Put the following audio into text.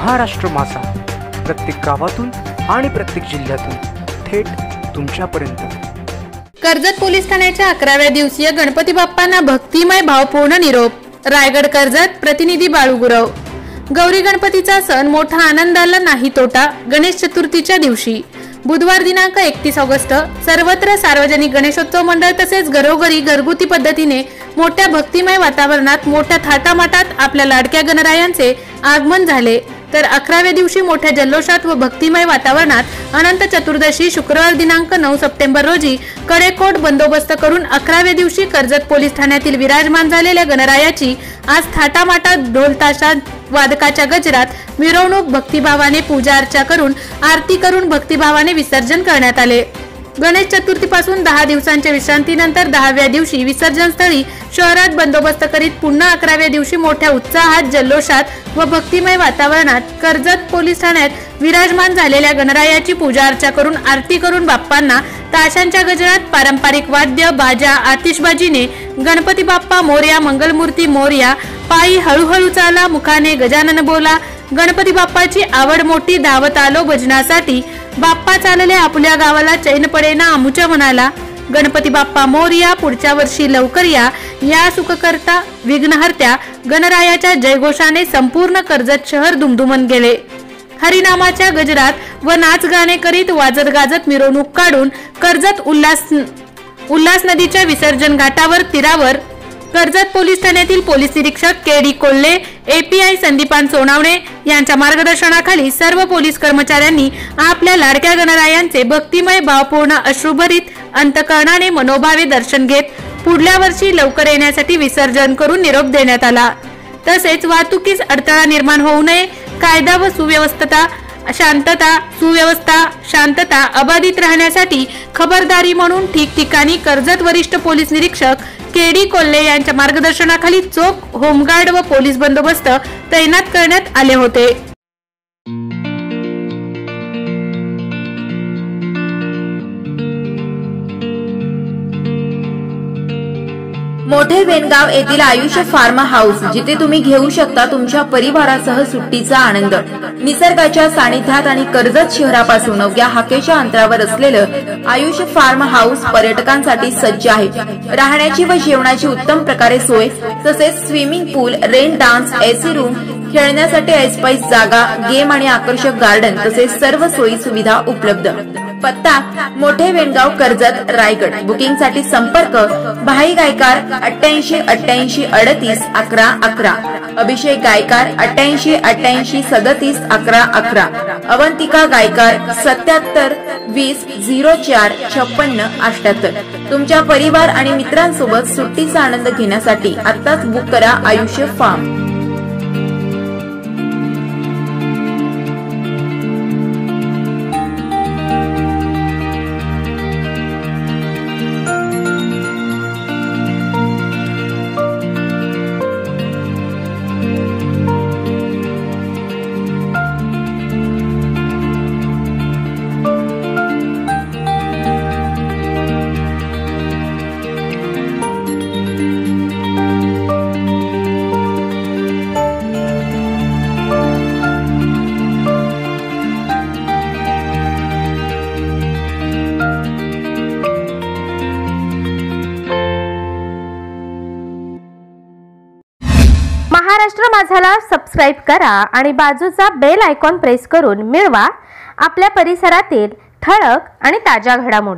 महाराष्ट्र माझा प्रत्येक गावातून आणि प्रत्येक जिल्ह्यातून थेट तुमच्यापर्यंत। कर्जत पोलीस ठाण्याच्या 11व्या दिवसीय गणपती बाप्पांना भक्तिमय भावपूर्ण निरोप। रायगड कर्जत प्रतिनिधी बाळू गुरव। गौरी गणपतीचा सण मोठा आनंदाला नाही तोटा। गणेश चतुर्थीच्या दिवशी बुधवार दिनांक 31 ऑगस्ट सर्वत्र सार्वजनिक गणेशोत्सव मंडळ तसेच घरोघरी घरगुती पद्धतीने मोठ्या भक्तिमय वातावरणात मोठ्या थाटामाटात आपल्या लाडक्या गणरायांचे आगमन झाले। तर 11व्या दिवशी मोठ्या जल्लोषात व भक्तिमय वातावरणात अनंत चतुर्दशी शुक्रवार दिनांक 9 सप्टेंबर रोजी कडेकोट बंदोबस्त करून 11व्या दिवशी कर्जत पोलीस ठाण्यातील विराजमान झालेल्या गणरायाची आज थाटामाटात ढोल ताशात वादकाच्या गजरात मिरवणूक भक्तिभावाने पूजा अर्चा करून आरती करून भक्तिभावाने विसर्जन करण्यात आले। गणेश चतुर्थीपासून 10 दिवसांच्या विश्रांतीनंतर 10व्या दिवशी विसर्जन स्थळी शहरात बंदोबस्त करीत पुन्हा 11व्या दिवशी मोठ्या उत्साहात जल्लोषात व भक्तिमय वातावरणात कर्जत पोलीस ठाण्यात विराजमान झालेल्या गणरायाची पूजा अर्चा करून आरती करून बाप्पांना ताशांच्या गजरात पारंपरिक वाद्य बाजा आतिषबाजीने गणपती बाप्पा मोरया मंगलमूर्ती मोरया पायी हळूहळू चाला मुखाने गजानन बोला गणपती बाप्पाची आवड मोठी धावत आलो भजनासाठी बाप्पा चालले आपल्या गावाला चैन पडेना आमुच्या मनाला गणपती बाप्पा मोरया पुढच्या वर्षी लवकर या सुखकर्ता विघ्नहर्त्या गणरायाच्या जयघोषाने संपूर्ण कर्जत शहर दुमदुमन गेले। हरिनामाच्या गजरात व नाच गाणे करीत वाजत गाजत मिरवणूक काढून कर्जत उल्हास नदीच्या विसर्जन घाटावर तीरावर कर्जत पोलीस ठाण्यातील पोलीस निरीक्षक के.डी. कोल्हे एपीआय संदीपान सोनावणे यांच्या मार्गदर्शनाखाली सर्व पोलीस कर्मचाऱ्यांनी आपल्या लाडक्या गणरायांचे भक्तिमय भावपूर्ण अश्रुभरित अंतकरणाने मनोभावे दर्शन घेत पुढल्या वर्षी लवकर येण्यासाठी विसर्जन करून निरोप देण्यात आला। तसेच वाहतुकीस अडथळा निर्माण होऊ नये कायदा व सुव्यवस्था शांतता अबाधित राहण्यासाठी खबरदारी म्हणून ठिकठिकाणी कर्जत वरिष्ठ पोलीस निरीक्षक के.डी. कोल्हे यांच्या मार्गदर्शनाखाली चोख होमगार्ड व पोलीस बंदोबस्त तैनात करण्यात आले होते। मोठे वेनगाव येथील आयुष्य फार्म हाऊस जिथे तुम्ही घेऊ शकता तुमच्या परिवारासह सुट्टीचा आनंद। निसर्गाच्या सानिध्यात आणि कर्जत शहरापासून अवघ्या हाकेच्या अंतरावर असलेलं आयुष्य फार्म हाऊस पर्यटकांसाठी सज्ज आहे। राहण्याची व जेवणाची उत्तम प्रकारे सोय तसेच स्विमिंग पूल रेन डान्स एसी रूम खेळण्यासाठी ऐसपैस जागा गेम आणि आकर्षक गार्डन तसेच सर्व सोयी सुविधा उपलब्ध। पत्ता मोठे वेनगाव कर्जत रायगड। बुकिंग साठी संपर्क भाई गायकार 88 88 38 11 11 अभिषेक गायकार 88 88 37 11 11 अवंतिका गायकार 77 20 04 56 78। तुमच्या परिवार आणि मित्रांसोबत सुट्टीचा आनंद घेण्यासाठी आत्ताच बुक करा आयुष्य फार्म। महाराष्ट्र माझाला सबस्क्राइब करा आणि बाजूचा बेल आयकॉन प्रेस करून मिळवा आपल्या परिसरातील ठळक आणि ताज्या घडामोडी।